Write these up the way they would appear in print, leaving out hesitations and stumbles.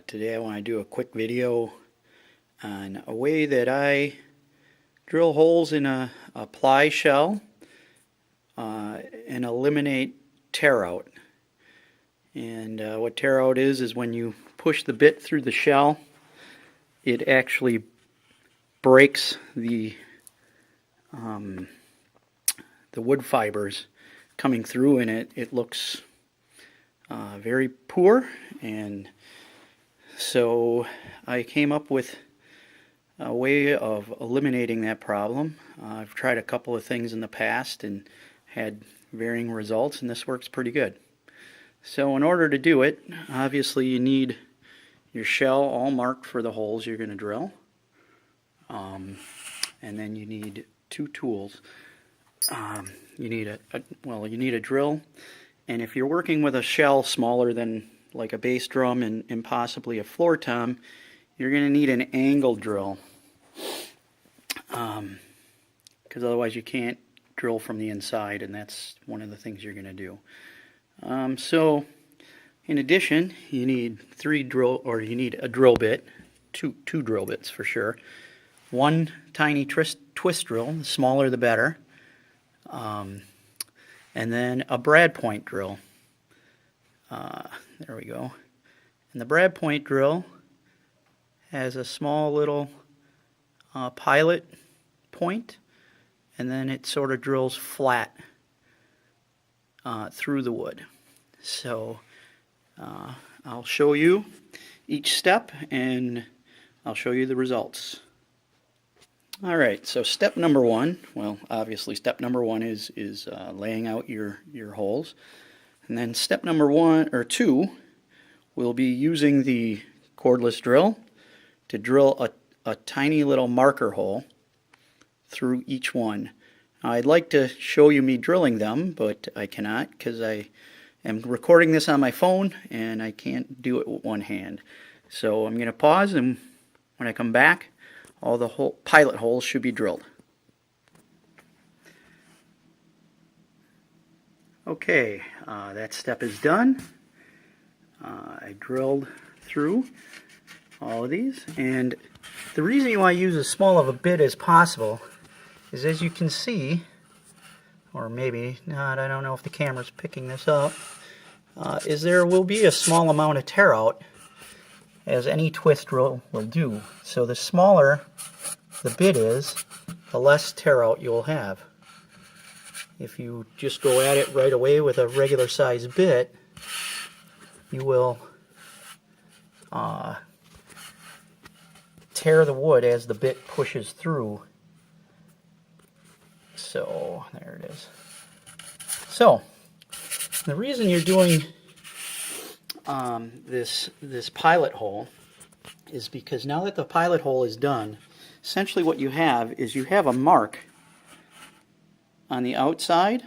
Today I want to do a quick video on a way that I drill holes in a ply shell and eliminate tear out. And what tear out is when you push the bit through the shell, it actually breaks the wood fibers coming through, and it looks very poor. And so I came up with a way of eliminating that problem. I've tried a couple of things in the past and had varying results, and this works pretty good. So in order to do it, obviously you need your shell all marked for the holes you're going to drill. And then you need two tools. You need a drill, and if you're working with a shell smaller than like a bass drum and possibly a floor tom, you're going to need an angle drill, because otherwise you can't drill from the inside, and that's one of the things you're going to do. So in addition, you need a drill bit, two drill bits for sure. One tiny twist drill, the smaller the better, and then a brad point drill. There we go. And the brad point drill has a small little pilot point, and then it sort of drills flat through the wood. So I'll show you each step, and I'll show you the results. Alright, so step number one, well, obviously step number one is laying out your holes. And then step number two, we'll be using the cordless drill to drill a tiny little marker hole through each one. Now, I'd like to show you me drilling them, but I cannot because I am recording this on my phone and I can't do it with one hand. So I'm going to pause, and when I come back, all the pilot holes should be drilled. Okay, that step is done. I drilled through all of these, and the reason you want to use as small of a bit as possible is, as you can see, or maybe not, I don't know if the camera's picking this up, is there will be a small amount of tear out, as any twist drill will do. So the smaller the bit is, the less tear out you'll have. If you just go at it right away with a regular size bit, you will tear the wood as the bit pushes through. So there it is. So the reason you're doing this pilot hole is because now that the pilot hole is done, essentially what you have is you have a mark on the outside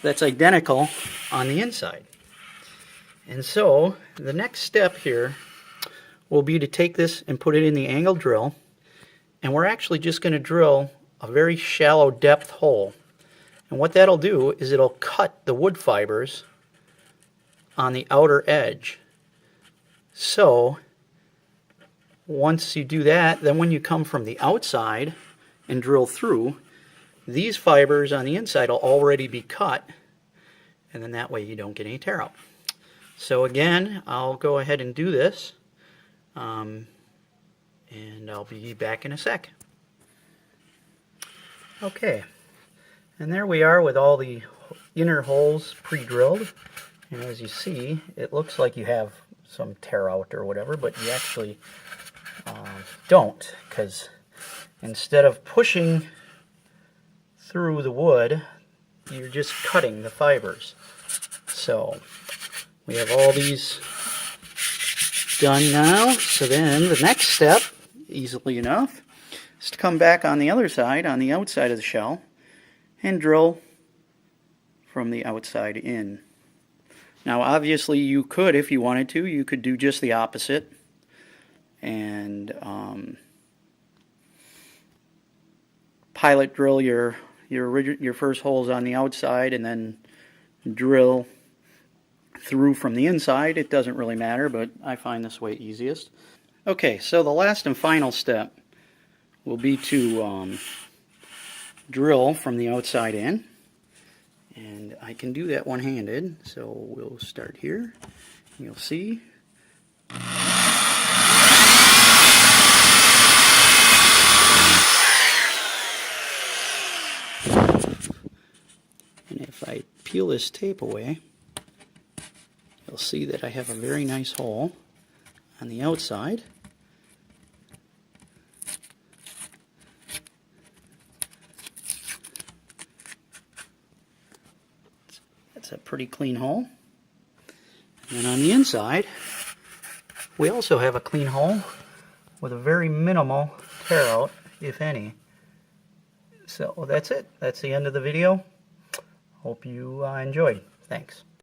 that's identical on the inside. And so the next step here will be to take this and put it in the angle drill, and we're actually just going to drill a very shallow depth hole. And what that'll do is it'll cut the wood fibers on the outer edge. So once you do that, then when you come from the outside and drill through, these fibers on the inside will already be cut, and then that way you don't get any tear out. So again, I'll go ahead and do this, and I'll be back in a sec. Okay, and there we are with all the inner holes pre-drilled, and as you see, it looks like you have some tear out or whatever, but you actually don't, because instead of pushing through the wood, you're just cutting the fibers. So we have all these done now. So then the next step, easily enough, is to come back on the other side, on the outside of the shell, and drill from the outside in. Now obviously you could, if you wanted to, you could do just the opposite and pilot drill your first holes on the outside and then drill through from the inside. It doesn't really matter, but I find this way easiest. Okay, so the last and final step will be to drill from the outside in. And I can do that one-handed, so we'll start here. You'll see. And if I peel this tape away, you'll see that I have a very nice hole on the outside. That's a pretty clean hole. And on the inside, we also have a clean hole with a very minimal tear out, if any. So that's it. That's the end of the video. Hope you enjoyed. Thanks.